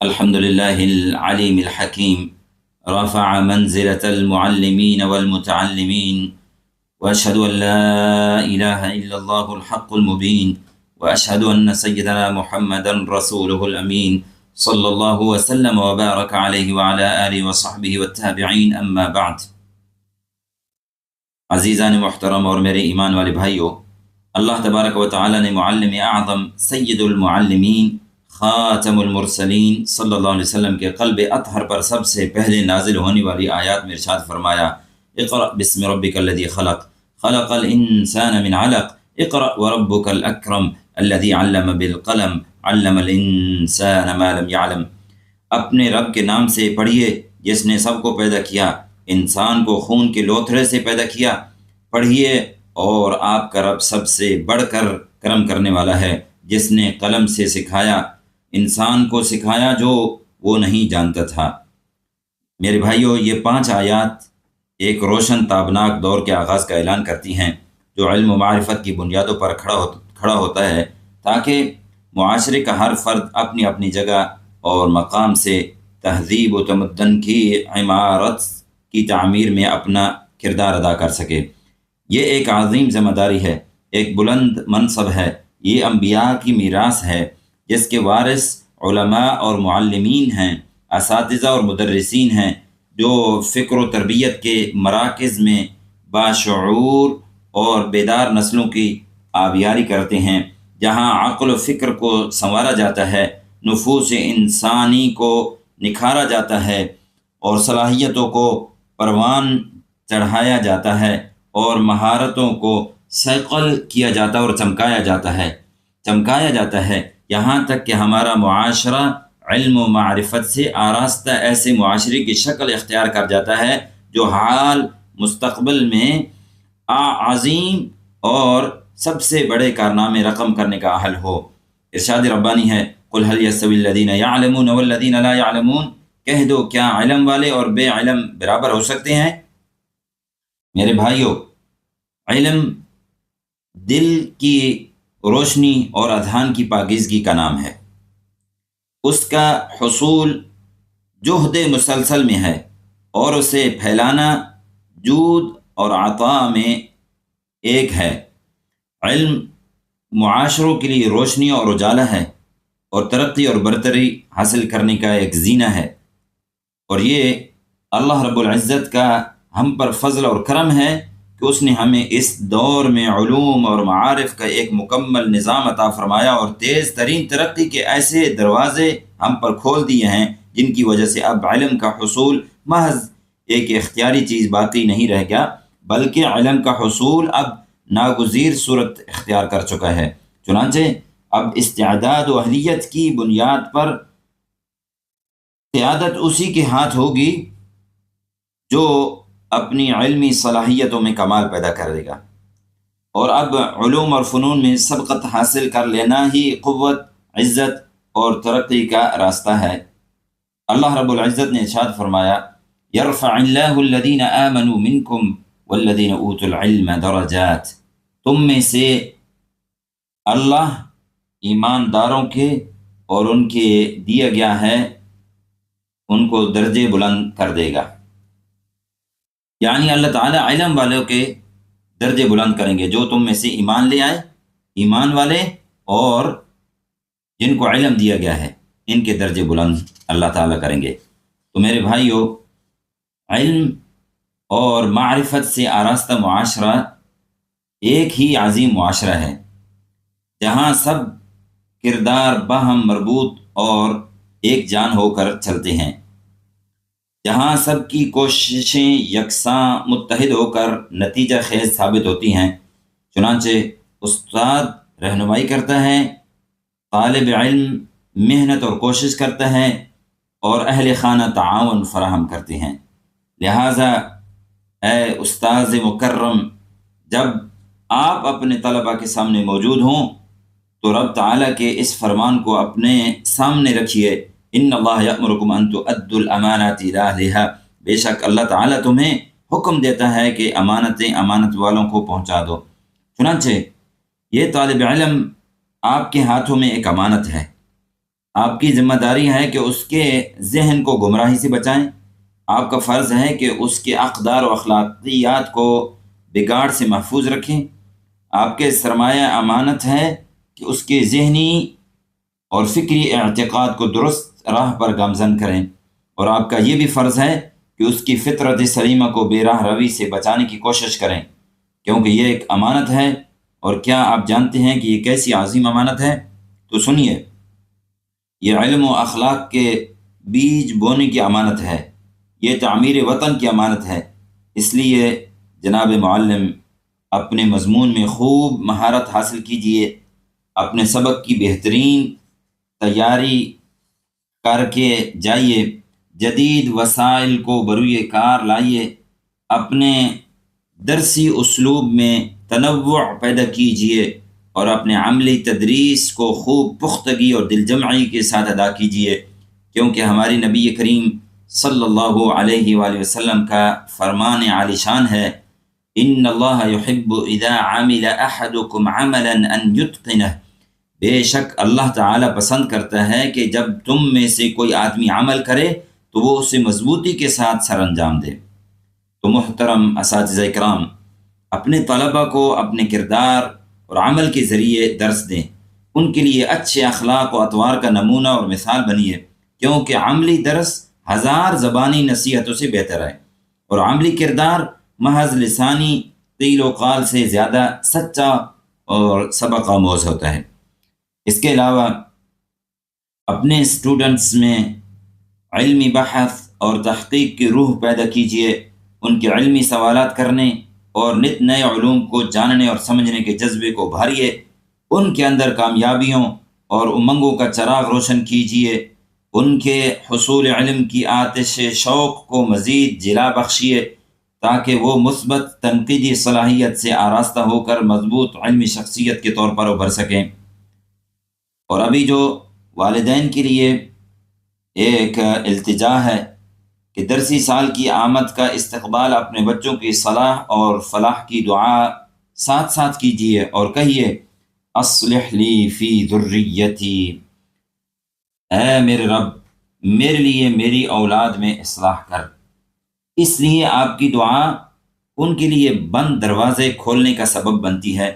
الحمد لله العليم الحكيم رفع منزلة المعلمين والمتعلمين وأشهد أن لا إله إلا الله الحق المبين وأشهد أن سيدنا محمدا رسوله الأمين صلى الله وسلم وبارك عليه وعلى آله وصحبه والتابعين أما بعد. عزیزان محترم اور میرے ایمان والے بھائیوں، اللہ تبارک و تعالی نے معلم اعظم سید المعلمین خاتم المرسلین صلی اللہ علیہ وسلم کے قلب اطہر پر سب سے پہلے نازل ہونے والی آیات میں ارشاد فرمایا: اقرأ بسم ربک الذی خلق خلق الانسان من علق اقرأ وربک الاکرم الذی علم بالقلم علم الانسان ما لم يعلم. اپنے رب کے نام سے پڑھیے جس نے سب کو پیدا کیا، انسان کو خون کے لوتھڑے سے پیدا کیا. پڑھیے، اور آپ کا رب سب سے بڑھ کر کرم کرنے والا ہے جس نے قلم سے سکھایا، انسان کو سکھایا جو وہ نہیں جانتا تھا. میرے بھائیوں، یہ 5 آیات ایک روشن تابناک دور کے آغاز کا اعلان کرتی ہیں جو علم و معرفت کی بنیادوں پر کھڑا ہوتا ہے تاکہ معاشرے کا ہر فرد اپنی اپنی جگہ اور مقام سے تہذیب و تمدن کی عمارت کی تعمیر میں اپنا کردار ادا کر سکے. یہ ایک عظیم ذمہ داری ہے، ایک بلند منصب ہے. یہ انبیاء کی میراث ہے جس کے وارث علماء اور معلمین ہیں، اساتذہ اور مدرسین ہیں جو فکر و تربیت کے مراکز میں باشعور اور بیدار نسلوں کی آبیاری کرتے ہیں، جہاں عقل و فکر کو سنوارا جاتا ہے، نفوس انسانی کو نکھارا جاتا ہے اور صلاحیتوں کو پروان چڑھایا جاتا ہے اور مہارتوں کو صقل کیا جاتا اور چمکایا جاتا ہے یہاں تک کہ ہمارا معاشرہ علم و معرفت سے آراستہ ایسے معاشرے کی شکل اختیار کر جاتا ہے جو حال مستقبل میں عظیم اور سب سے بڑے کارنامے رقم کرنے کا اہل ہو. ارشاد ربانی ہے: قل هل يستوي الذين يعلمون والذين لا يعلمون. کہہ دو، کیا علم والے اور بے علم برابر ہو سکتے ہیں؟ میرے بھائیوں، علم دل کی روشنی اور اذہان کی پاکیزگی کا نام ہے. اس کا حصول جہد مسلسل میں ہے اور اسے پھیلانا جود اور عطا میں ایک ہے. علم معاشروں کے لیے روشنی اور اجالا ہے اور ترقی اور برتری حاصل کرنے کا ایک زینہ ہے، اور یہ اللہ رب العزت کا ہم پر فضل اور کرم ہے کہ اس نے ہمیں اس دور میں علوم اور معارف کا ایک مکمل نظام عطا فرمایا اور تیز ترین ترقی کے ایسے دروازے ہم پر کھول دیے ہیں جن کی وجہ سے اب علم کا حصول محض ایک اختیاری چیز باقی نہیں رہ گیا، بلکہ علم کا حصول اب ناگزیر صورت اختیار کر چکا ہے. چنانچہ اب استعداد و اہلیت کی بنیاد پر قیادت اسی کے ہاتھ ہوگی جو اپنی علمی صلاحیتوں میں کمال پیدا کرے گا، اور اب علوم اور فنون میں سبقت حاصل کر لینا ہی قوت، عزت اور ترقی کا راستہ ہے. اللہ رب العزت نے ارشاد فرمایا: یرفع اللہ الذین آمنوا منکم والذین اوتوا العلم درجات. تم میں سے اللہ ایمانداروں کے اور ان کے دیا گیا ہے ان کو درجے بلند کر دے گا. یعنی اللہ تعالیٰ علم والوں کے درجے بلند کریں گے، جو تم میں سے ایمان لے آئے، ایمان والے اور جن کو علم دیا گیا ہے، ان کے درجے بلند اللہ تعالیٰ کریں گے. تو میرے بھائیوں، علم اور معرفت سے آراستہ معاشرہ ایک ہی عظیم معاشرہ ہے جہاں سب کردار باہم مربوط اور ایک جان ہو کر چلتے ہیں، جہاں سب کی کوششیں یکساں متحد ہو کر نتیجہ خیز ثابت ہوتی ہیں. چنانچہ استاد رہنمائی کرتا ہے، طالب علم محنت اور کوشش کرتا ہے، اور اہل خانہ تعاون فراہم کرتے ہیں. لہٰذا اے استاذ مکرم، جب آپ اپنے طلباء کے سامنے موجود ہوں تو رب تعالیٰ کے اس فرمان کو اپنے سامنے رکھیے: ان اللہ یأمرکم ان تؤدوا الامانات الی اہلھا. بے شک اللہ تعالیٰ تمہیں حکم دیتا ہے کہ امانتیں امانت والوں کو پہنچا دو. چنانچہ یہ طالب علم آپ کے ہاتھوں میں ایک امانت ہے آپ کی ذمہ داری ہے کہ اس کے ذہن کو گمراہی سے بچائیں۔ آپ کا فرض ہے کہ اس کے اقدار و اخلاقیات کو بگاڑ سے محفوظ رکھیں۔ آپ کے سرمایہ امانت ہے کہ اس کے ذہنی اور فکری اعتقاد کو درست راہ پر گامزن کریں، اور آپ کا یہ بھی فرض ہے کہ اس کی فطرت سلیمہ کو بے راہ روی سے بچانے کی کوشش کریں، کیونکہ یہ ایک امانت ہے۔ اور کیا آپ جانتے ہیں کہ یہ کیسی عظیم امانت ہے؟ تو سنیے، یہ علم و اخلاق کے بیج بونے کی امانت ہے، یہ تعمیر وطن کی امانت ہے۔ اس لیے جناب معلم اپنے مضمون میں خوب مہارت حاصل کیجیے، اپنے سبق کی بہترین تیاری کر کے جائیے، جدید وسائل کو بروئے کار لائیے، اپنے درسی اسلوب میں تنوع پیدا کیجیے، اور اپنے عملی تدریس کو خوب پختگی اور دل جمعی کے ساتھ ادا کیجیے، کیونکہ ہماری نبی کریم صلی اللہ علیہ وآلہ وسلم کا فرمان عالی شان ہے، ان اللہ یحب اذا عمل احدکم عملا ان یتقنہ، بے شک اللہ تعالی پسند کرتا ہے کہ جب تم میں سے کوئی آدمی عمل کرے تو وہ اسے مضبوطی کے ساتھ سر انجام دے۔ تو محترم اساتذہ کرام، اپنے طلبہ کو اپنے کردار اور عمل کے ذریعے درس دیں، ان کے لیے اچھے اخلاق و اطوار کا نمونہ اور مثال بنیے، کیونکہ عملی درس ہزار زبانی نصیحتوں سے بہتر ہے، اور عملی کردار محض لسانی قیل و قال سے زیادہ سچا اور سبق آموز ہوتا ہے۔ اس کے علاوہ اپنے اسٹوڈنٹس میں علمی بحث اور تحقیق کی روح پیدا کیجیے، ان کے علمی سوالات کرنے اور نت نئے علوم کو جاننے اور سمجھنے کے جذبے کو ابھاریے، ان کے اندر کامیابیوں اور امنگوں کا چراغ روشن کیجیے، ان کے حصول علم کی آتش شوق کو مزید جلا بخشیے، تاکہ وہ مثبت تنقیدی صلاحیت سے آراستہ ہو کر مضبوط علمی شخصیت کے طور پر ابھر سکیں۔ اور ابھی جو والدین کے لیے ایک التجا ہے کہ درسی سال کی آمد کا استقبال اپنے بچوں کی صلاح اور فلاح کی دعا ساتھ ساتھ کیجیے، اور کہیے اصلح لی فی ذریتی، اے میرے رب میرے لیے میری اولاد میں اصلاح کر۔ اس لیے آپ کی دعا ان کے لیے بند دروازے کھولنے کا سبب بنتی ہے،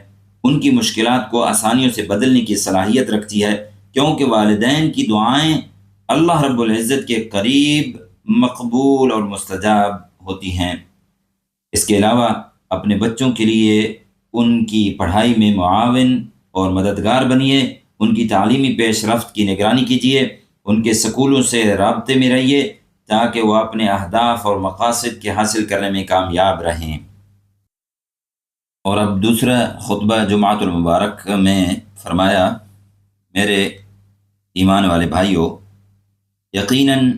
ان کی مشکلات کو آسانیوں سے بدلنے کی صلاحیت رکھتی ہے، کیونکہ والدین کی دعائیں اللہ رب العزت کے قریب مقبول اور مستجاب ہوتی ہیں۔ اس کے علاوہ اپنے بچوں کے لیے ان کی پڑھائی میں معاون اور مددگار بنیے، ان کی تعلیمی پیش رفت کی نگرانی کیجیے، ان کے سکولوں سے رابطے میں رہیے، تاکہ وہ اپنے اہداف اور مقاصد کے حاصل کرنے میں کامیاب رہیں۔ اور اب دوسرا خطبہ جمعۃ المبارک میں فرمایا، میرے ایمان والے بھائیوں، یقیناً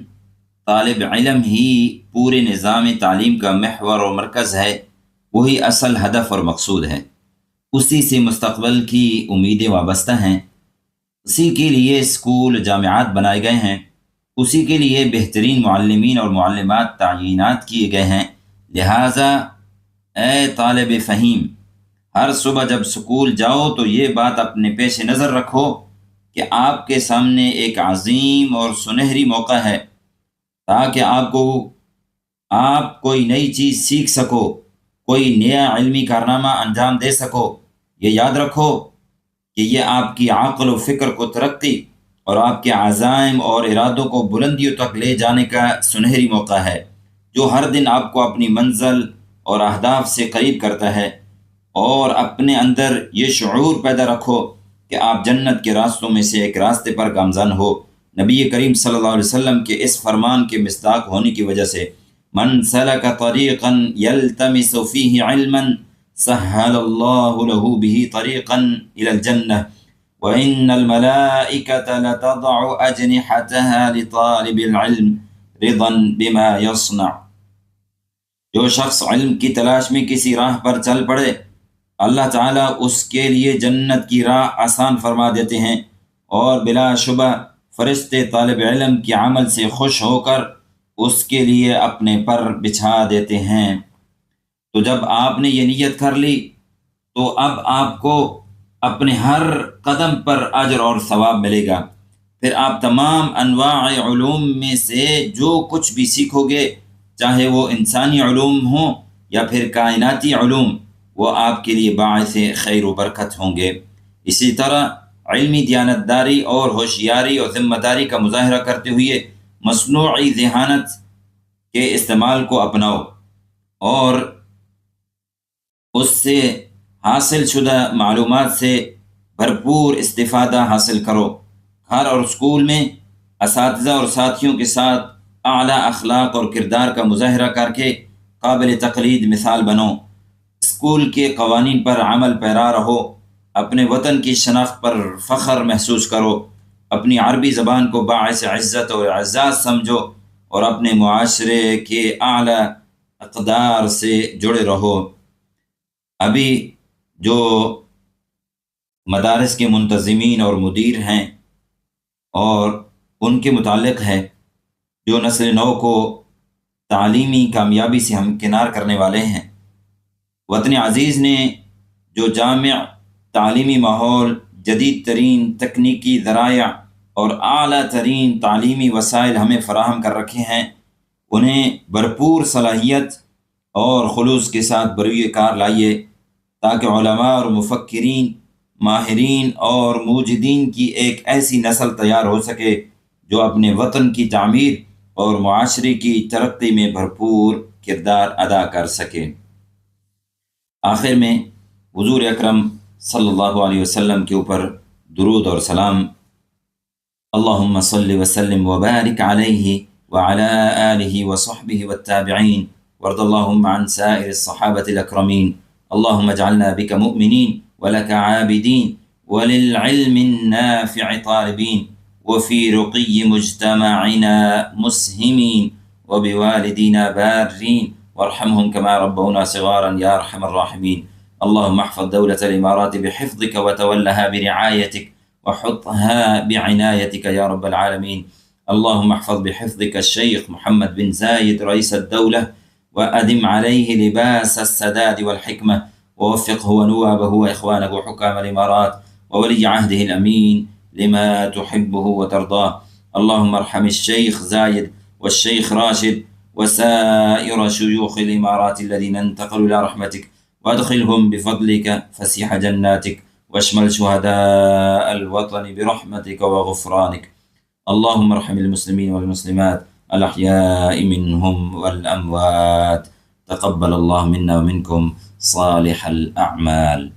طالب علم ہی پورے نظام تعلیم کا محور اور مرکز ہے، وہی اصل ہدف اور مقصود ہے، اسی سے مستقبل کی امیدیں وابستہ ہیں، اسی کے لیے اسکول جامعات بنائے گئے ہیں، اسی کے لیے بہترین معلمین اور معلمات تعینات کیے گئے ہیں۔ لہٰذا اے طالب فہیم، ہر صبح جب اسکول جاؤ تو یہ بات اپنے پیش نظر رکھو کہ آپ کے سامنے ایک عظیم اور سنہری موقع ہے، تاکہ آپ کوئی نئی چیز سیکھ سکو، کوئی نیا علمی کارنامہ انجام دے سکو۔ یہ یاد رکھو کہ یہ آپ کی عقل و فکر کو ترقی اور آپ کے عزائم اور ارادوں کو بلندیوں تک لے جانے کا سنہری موقع ہے، جو ہر دن آپ کو اپنی منزل اور اہداف سے قریب کرتا ہے۔ اور اپنے اندر یہ شعور پیدا رکھو کہ آپ جنت کے راستوں میں سے ایک راستے پر گامزن ہو۔ نبی کریم صلی اللہ علیہ وسلم کے اس فرمان کے مصداق ہونے کی وجہ سے، من سلک طریقا یلتمس فیہ علما سہل اللہ له به طریقا الى الجنہ وإن الملائکة لتضع أجنحتها لطالب العلم رضا بما يصنع۔ جو شخص علم کی تلاش میں کسی راہ پر چل پڑے، اللہ تعالیٰ اس کے لیے جنت کی راہ آسان فرما دیتے ہیں، اور بلا شبہ فرشتے طالب علم کے عمل سے خوش ہو کر اس کے لیے اپنے پر بچھا دیتے ہیں۔ تو جب آپ نے یہ نیت کر لی تو اب آپ کو اپنے ہر قدم پر اجر اور ثواب ملے گا۔ پھر آپ تمام انواع علوم میں سے جو کچھ بھی سیکھو گے، چاہے وہ انسانی علوم ہوں یا پھر کائناتی علوم، وہ آپ کے لیے باعث خیر و برکت ہوں گے۔ اسی طرح علمی دیانتداری اور ہوشیاری اور ذمہ داری کا مظاہرہ کرتے ہوئے مصنوعی ذہانت کے استعمال کو اپناؤ اور اس سے حاصل شدہ معلومات سے بھرپور استفادہ حاصل کرو۔ گھر اور اسکول میں اساتذہ اور ساتھیوں کے ساتھ اعلیٰ اخلاق اور کردار کا مظاہرہ کر کے قابل تقلید مثال بنو۔ اسکول کے قوانین پر عمل پیرا رہو، اپنے وطن کی شناخت پر فخر محسوس کرو، اپنی عربی زبان کو باعث عزت اور اعزاز سمجھو اور اپنے معاشرے کے اعلیٰ اقدار سے جڑے رہو۔ ابھی جو مدارس کے منتظمین اور مدیر ہیں اور ان کے متعلق ہے، جو نسل نو کو تعلیمی کامیابی سے ہمکنار کرنے والے ہیں، وطن عزیز نے جو جامع تعلیمی ماحول، جدید ترین تکنیکی ذرائع اور اعلیٰ ترین تعلیمی وسائل ہمیں فراہم کر رکھے ہیں، انہیں بھرپور صلاحیت اور خلوص کے ساتھ بروئے کار لائیے تاکہ علماء اور مفکرین، ماہرین اور موجدین کی ایک ایسی نسل تیار ہو سکے جو اپنے وطن کی تعمیر اور معاشرے کی ترقی میں بھرپور کردار ادا کر سکے۔ آخر میں حضور اکرم صلی اللہ علیہ وسلم کے اوپر درود اور سلام۔ اللہم صل وسلم وبارک علیہ وعلى آلہ وصحبہ والتابعین وارض اللہم عن سائر الصحابة الأکرمین۔ اللہم اجعلنا بک مؤمنین ولک عابدین وللعلم النافع طالبین وفی رقی مجتمعنا مسہمین وبوالدینا بارین وارحمهم كما ربونا صغارا يا ارحم الراحمين۔ اللهم احفظ دولة الإمارات بحفظك وتولها برعايتك وحطها بعنايتك يا رب العالمين۔ اللهم احفظ بحفظك الشيخ محمد بن زايد رئيس الدولة وأدم عليه لباس السداد والحكمة ووفقه ونوابه وإخوانه وحكام الإمارات وولي عهده الأمين لما تحبه وترضاه۔ اللهم ارحم الشيخ زايد والشيخ راشد وسائر شيوخ الإمارات الذين انتقلوا إلى رحمتك، وادخلهم بفضلك فسيح جناتك، واشمل شهداء الوطن برحمتك وغفرانك۔ اللهم ارحم المسلمين والمسلمات الأحياء منهم والأموات، تقبل الله منا ومنكم صالح الأعمال۔